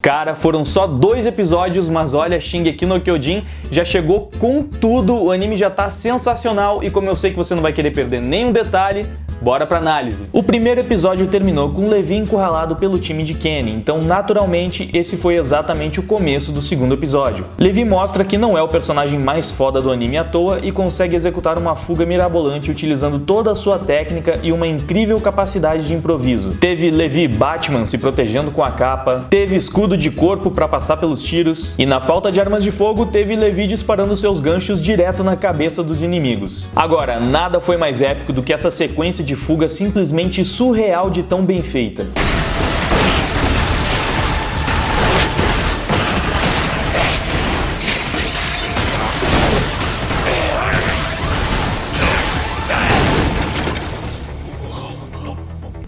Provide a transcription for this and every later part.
Cara, foram só 2 episódios, mas olha, Shingeki no Kyojin já chegou com tudo, o anime já tá sensacional e como eu sei que você não vai querer perder nenhum detalhe, bora pra análise. O primeiro episódio terminou com Levi encurralado pelo time de Kenny, então naturalmente esse foi exatamente o começo do segundo episódio. Levi mostra que não é o personagem mais foda do anime à toa e consegue executar uma fuga mirabolante utilizando toda a sua técnica e uma incrível capacidade de improviso. Teve Levi Batman se protegendo com a capa, teve escudo de corpo para passar pelos tiros, e na falta de armas de fogo teve Levi disparando seus ganchos direto na cabeça dos inimigos. Agora, nada foi mais épico do que essa sequência de fuga simplesmente surreal de tão bem feita.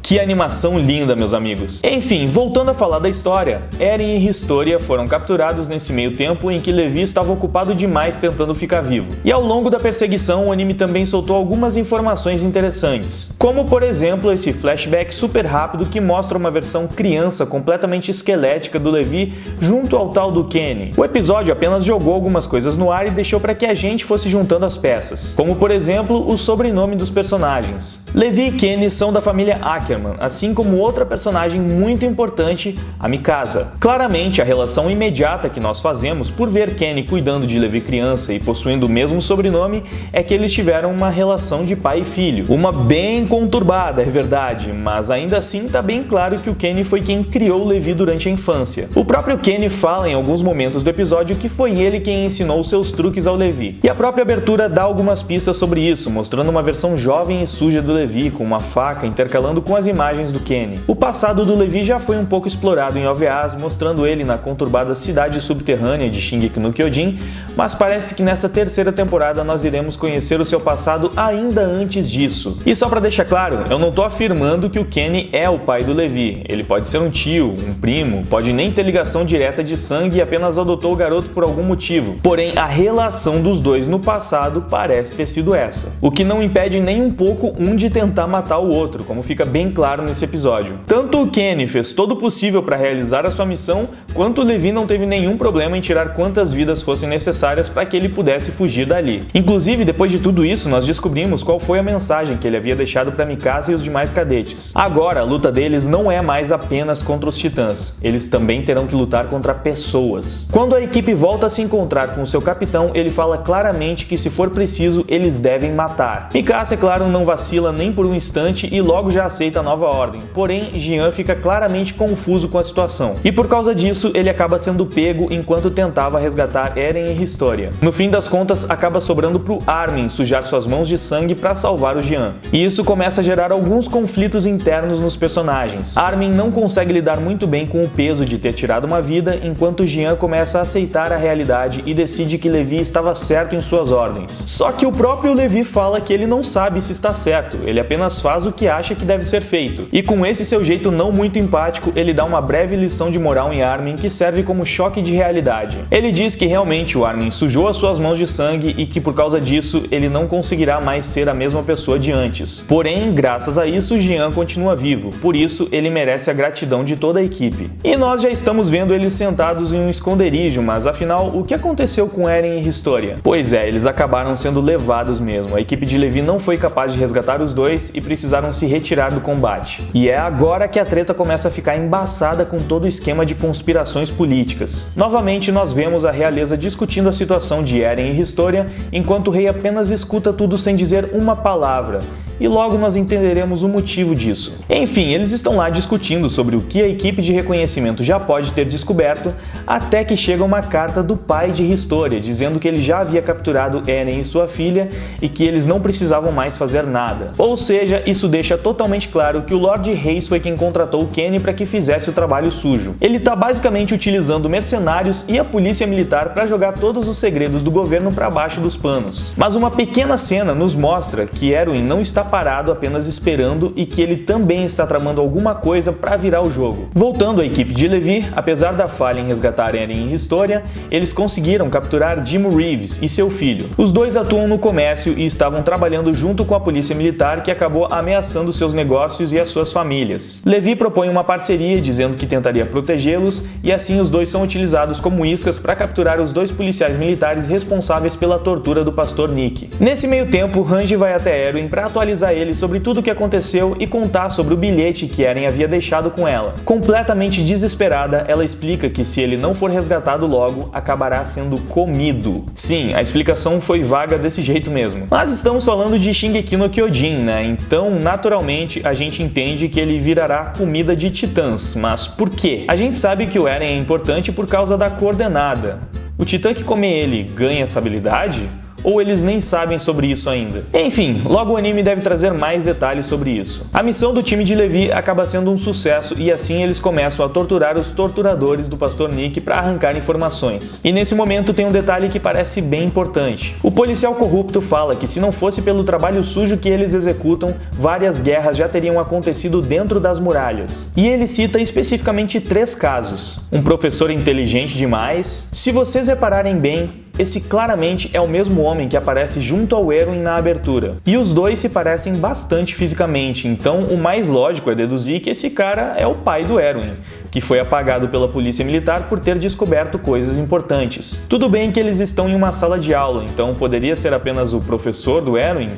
Que animação linda, meus amigos. Enfim, voltando a falar da história, Eren e Historia foram capturados nesse meio tempo em que Levi estava ocupado demais tentando ficar vivo. E ao longo da perseguição, o anime também soltou algumas informações interessantes, como por exemplo esse flashback super rápido que mostra uma versão criança completamente esquelética do Levi junto ao tal do Kenny. O episódio apenas jogou algumas coisas no ar e deixou para que a gente fosse juntando as peças, como por exemplo o sobrenome dos personagens. Levi e Kenny são da família Ackerman, assim como outra personagem muito importante, a Mikasa. Claramente, a relação imediata que nós fazemos por ver Kenny cuidando de Levi criança e possuindo o mesmo sobrenome é que eles tiveram uma relação de pai e filho. Uma bem conturbada, é verdade, mas ainda assim tá bem claro que o Kenny foi quem criou Levi durante a infância. O próprio Kenny fala em alguns momentos do episódio que foi ele quem ensinou seus truques ao Levi. E a própria abertura dá algumas pistas sobre isso, mostrando uma versão jovem e suja do Levi, com uma faca intercalando com as imagens do Kenny. O passado do Levi já foi um pouco explorado em OVAs, mostrando ele na conturbada cidade subterrânea de Shingeki no Kyojin, mas parece que nessa terceira temporada nós iremos conhecer o seu passado ainda antes disso. E só pra deixar claro, eu não tô afirmando que o Kenny é o pai do Levi. Ele pode ser um tio, um primo, pode nem ter ligação direta de sangue e apenas adotou o garoto por algum motivo. Porém, a relação dos dois no passado parece ter sido essa. O que não impede nem um pouco um de tentar matar o outro, como fica bem claro nesse episódio. Tanto o Kenny fez todo o possível para realizar a sua missão, quanto o Levi não teve nenhum problema em tirar quantas vidas fossem necessárias para que ele pudesse fugir dali. Inclusive, depois de tudo isso, nós descobrimos qual foi a mensagem que ele havia deixado para Mikasa e os demais cadetes. Agora, a luta deles não é mais apenas contra os titãs, eles também terão que lutar contra pessoas. Quando a equipe volta a se encontrar com seu capitão, ele fala claramente que se for preciso, eles devem matar. Mikasa, é claro, não vacila nem por um instante e logo já aceita a nova ordem. Porém, Jian fica claramente confuso com a situação. E por causa disso, ele acaba sendo pego enquanto tentava resgatar Eren e Historia. No fim das contas, acaba sobrando pro Armin sujar suas mãos de sangue para salvar o Jian. E isso começa a gerar alguns conflitos internos nos personagens. Armin não consegue lidar muito bem com o peso de ter tirado uma vida, enquanto Jian começa a aceitar a realidade e decide que Levi estava certo em suas ordens. Só que o próprio Levi fala que ele não sabe se está certo, ele apenas faz o que acha que deve ser feito. E com esse seu jeito não muito empático, ele dá uma breve lição de moral em Armin que serve como choque de realidade. Ele diz que realmente o Armin sujou as suas mãos de sangue e que por causa disso ele não conseguirá mais ser a mesma pessoa de antes. Porém, graças a isso, Jian continua vivo, por isso ele merece a gratidão de toda a equipe. E nós já estamos vendo eles sentados em um esconderijo, mas afinal, o que aconteceu com Eren e Historia? Pois é, eles acabaram sendo levados mesmo. A equipe de Levi não foi capaz de resgatar os dois e precisaram se retirar do combate. E é agora que a treta começa a ficar embaçada com todo o esquema de conspirações políticas. Novamente, nós vemos a realeza discutindo a situação de Eren e Historia, enquanto o rei apenas escuta tudo sem dizer uma palavra. E logo nós entenderemos o motivo disso. Enfim, eles estão lá discutindo sobre o que a equipe de reconhecimento já pode ter descoberto, até que chega uma carta do pai de Historia, dizendo que ele já havia capturado Eren e sua filha e que eles não precisavam mais fazer nada. Ou seja, isso deixa totalmente claro que o Lord Reis foi quem contratou o Kenny para que fizesse o trabalho sujo. Ele está basicamente utilizando mercenários e a polícia militar para jogar todos os segredos do governo para baixo dos panos. Mas uma pequena cena nos mostra que Erwin não está parado apenas esperando e que ele também está tramando alguma coisa para virar o jogo. Voltando à equipe de Levi, apesar da falha em resgatar Eren e Historia, eles conseguiram capturar Jim Reeves e seu filho. Os dois atuam no comércio e estavam trabalhando junto com a polícia militar, que acabou ameaçando seus negócios e as suas famílias. Levi propõe uma parceria dizendo que tentaria protegê-los e assim os dois são utilizados como iscas para capturar os dois policiais militares responsáveis pela tortura do pastor Nick. Nesse meio tempo, Hanji vai até Erwin para atualizar ele sobre tudo o que aconteceu e contar sobre o bilhete que Eren havia deixado com ela. Completamente desesperada, ela explica que se ele não for resgatado logo, acabará sendo comido. Sim, a explicação foi vaga desse jeito mesmo. Mas estamos falando de Shingeki no Kyojin, né? Então, naturalmente, a gente entende que ele virará comida de titãs. Mas por quê? A gente sabe que o Eren é importante por causa da coordenada. O titã que come ele ganha essa habilidade? Ou eles nem sabem sobre isso ainda? Enfim, logo o anime deve trazer mais detalhes sobre isso. A missão do time de Levi acaba sendo um sucesso e assim eles começam a torturar os torturadores do pastor Nick para arrancar informações. E nesse momento tem um detalhe que parece bem importante. O policial corrupto fala que se não fosse pelo trabalho sujo que eles executam, várias guerras já teriam acontecido dentro das muralhas. E ele cita especificamente 3 casos. Um professor inteligente demais. Se vocês repararem bem, esse claramente é o mesmo homem que aparece junto ao Erwin na abertura. E os dois se parecem bastante fisicamente, então o mais lógico é deduzir que esse cara é o pai do Erwin, que foi apagado pela polícia militar por ter descoberto coisas importantes. Tudo bem que eles estão em uma sala de aula, então poderia ser apenas o professor do Erwin?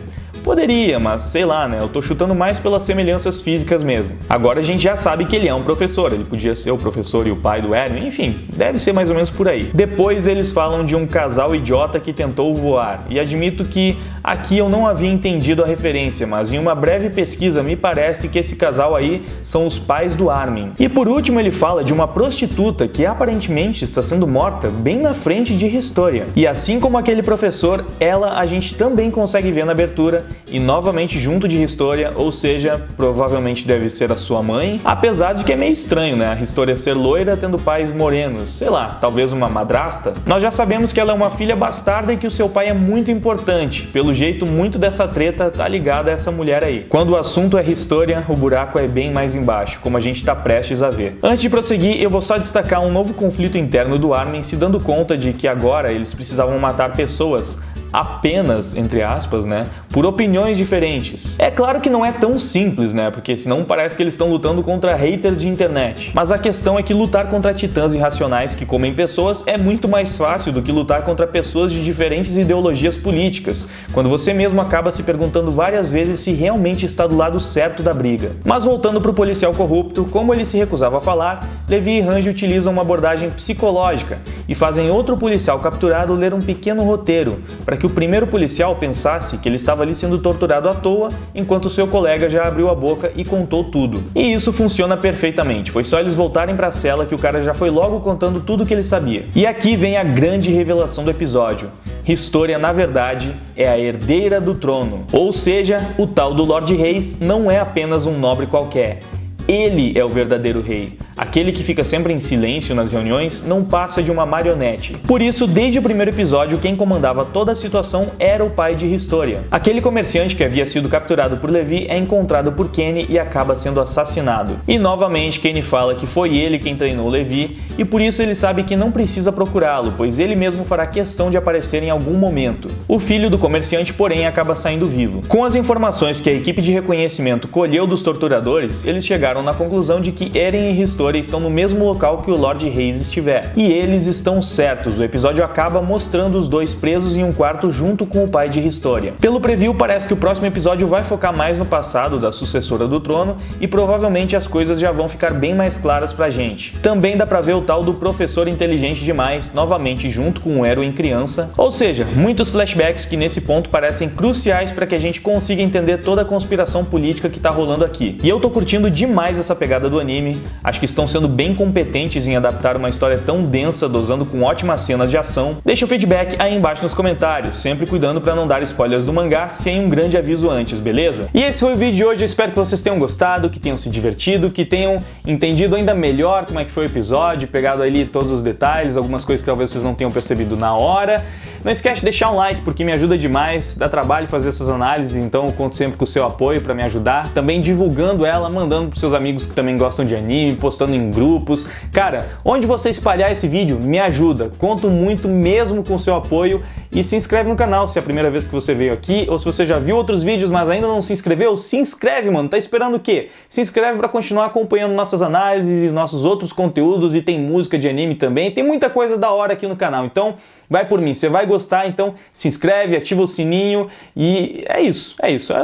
Poderia, mas sei lá, né? Eu tô chutando mais pelas semelhanças físicas mesmo. Agora a gente já sabe que ele é um professor, ele podia ser o professor e o pai do Erwin, enfim, deve ser mais ou menos por aí. Depois eles falam de um casal idiota que tentou voar, e admito que aqui eu não havia entendido a referência, mas em uma breve pesquisa me parece que esse casal aí são os pais do Armin. E por último ele fala de uma prostituta que aparentemente está sendo morta bem na frente de Historia. E assim como aquele professor, ela a gente também consegue ver na abertura, e novamente junto de Historia, ou seja, provavelmente deve ser a sua mãe, apesar de que é meio estranho, né, a Historia ser loira tendo pais morenos, sei lá, talvez uma madrasta. Nós já sabemos que ela é uma filha bastarda e que o seu pai é muito importante, pelo jeito muito dessa treta tá ligada a essa mulher aí. Quando o assunto é Historia, o buraco é bem mais embaixo, como a gente tá prestes a ver. Antes de prosseguir, eu vou só destacar um novo conflito interno do Armin, se dando conta de que agora eles precisavam matar pessoas apenas, entre aspas, né, por opiniões diferentes. É claro que não é tão simples, né, porque senão parece que eles estão lutando contra haters de internet. Mas a questão é que lutar contra titãs irracionais que comem pessoas é muito mais fácil do que lutar contra pessoas de diferentes ideologias políticas, quando você mesmo acaba se perguntando várias vezes se realmente está do lado certo da briga. Mas voltando pro policial corrupto, como ele se recusava a falar, Levi e Hanji utilizam uma abordagem psicológica e fazem outro policial capturado ler um pequeno roteiro, para que o primeiro policial pensasse que ele estava ali sendo torturado à toa, enquanto seu colega já abriu a boca e contou tudo. E isso funciona perfeitamente, foi só eles voltarem para a cela que o cara já foi logo contando tudo o que ele sabia. E aqui vem a grande revelação do episódio. Historia, na verdade, é a herdeira do trono. Ou seja, o tal do Lorde Reis não é apenas um nobre qualquer. Ele é o verdadeiro rei. Aquele que fica sempre em silêncio nas reuniões não passa de uma marionete. Por isso, desde o primeiro episódio, quem comandava toda a situação era o pai de Historia. Aquele comerciante que havia sido capturado por Levi é encontrado por Kenny e acaba sendo assassinado. E novamente Kenny fala que foi ele quem treinou Levi e por isso ele sabe que não precisa procurá-lo, pois ele mesmo fará questão de aparecer em algum momento. O filho do comerciante, porém, acaba saindo vivo. Com as informações que a equipe de reconhecimento colheu dos torturadores, eles chegaram na conclusão de que Eren e Historia estão no mesmo local que o Lorde Reis estiver. E eles estão certos, o episódio acaba mostrando os dois presos em um quarto junto com o pai de Historia. Pelo preview, parece que o próximo episódio vai focar mais no passado da sucessora do trono e provavelmente as coisas já vão ficar bem mais claras pra gente. Também dá pra ver o tal do professor inteligente demais, novamente junto com o Erwin criança, ou seja, muitos flashbacks que nesse ponto parecem cruciais para que a gente consiga entender toda a conspiração política que tá rolando aqui. E eu tô curtindo demais essa pegada do anime, acho que estão sendo bem competentes em adaptar uma história tão densa, dosando com ótimas cenas de ação. Deixa o feedback aí embaixo nos comentários, sempre cuidando para não dar spoilers do mangá sem um grande aviso antes, beleza? E esse foi o vídeo de hoje, eu espero que vocês tenham gostado, que tenham se divertido, que tenham entendido ainda melhor como é que foi o episódio, pegado ali todos os detalhes, algumas coisas que talvez vocês não tenham percebido na hora. Não esquece de deixar um like, porque me ajuda demais, dá trabalho fazer essas análises, então eu conto sempre com o seu apoio para me ajudar. Também divulgando ela, mandando pros seus amigos que também gostam de anime, postando em grupos. Cara, onde você espalhar esse vídeo, me ajuda. Conto muito mesmo com o seu apoio. E se inscreve no canal se é a primeira vez que você veio aqui, ou se você já viu outros vídeos, mas ainda não se inscreveu, se inscreve, mano. Tá esperando o quê? Se inscreve para continuar acompanhando nossas análises e nossos outros conteúdos, e tem música de anime também. Tem muita coisa da hora aqui no canal, então vai por mim, você vai gostar, então se inscreve, ativa o sininho e é isso,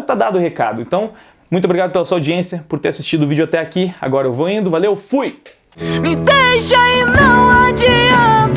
tá dado o recado. Então, muito obrigado pela sua audiência, por ter assistido o vídeo até aqui. Agora eu vou indo, valeu, fui! Me deixa e não adianta.